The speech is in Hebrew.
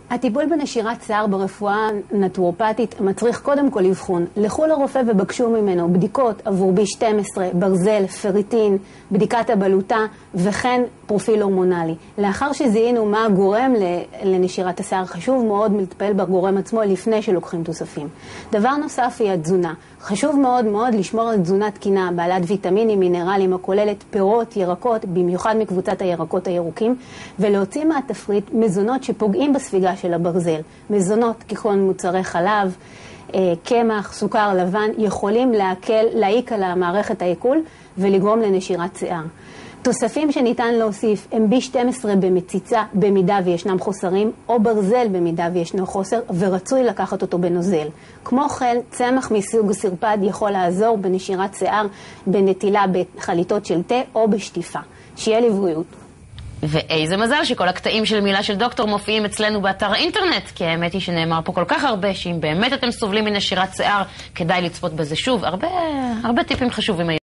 הטיפול בנשירת שיער ברפואה נטורופטית מצריך קודם כל אבחון. לכו לרופא ובקשו ממנו בדיקות עבור B12, ברזל, פריטין, בדיקת הבלוטה וכן פרופיל הורמונלי. לאחר שזיהינו מה הגורם לנשירת השיער, חשוב מאוד לטפל בגורם עצמו לפני שלוקחים תוספים. דבר נוסף היא התזונה. חשוב מאוד מאוד לשמור על תזונה תקינה, בעלת ויטמינים, מינרלים, הכוללת פירות, ירקות, במיוחד מקבוצת הירקות הירוקים, ולהוציא מהתפריט מזונות שפוגעים בספיגה של הברזל. מזונות כגון מוצרי חלב, קמח, סוכר לבן, יכולים להעיק על המערכת העיכול ולגרום לנשירת שיער. תוספים שניתן להוסיף הם B12 במציצה במידה וישנם חוסרים, או ברזל במידה וישנו חוסר, ורצוי לקחת אותו בנוזל. כמו כן, צמח מסוג סרפד יכול לעזור בנשירת שיער, בנטילה בחליטות של תה או בשטיפה. שיהיה לבריאות. ואיזה מזל שכל הקטעים של מילה של דוקטור מופיעים אצלנו באתר האינטרנט, כי האמת היא שנאמר פה כל כך הרבה, שאם באמת אתם סובלים מנשירת שיער, כדאי לצפות בזה שוב. הרבה טיפים חשובים היום.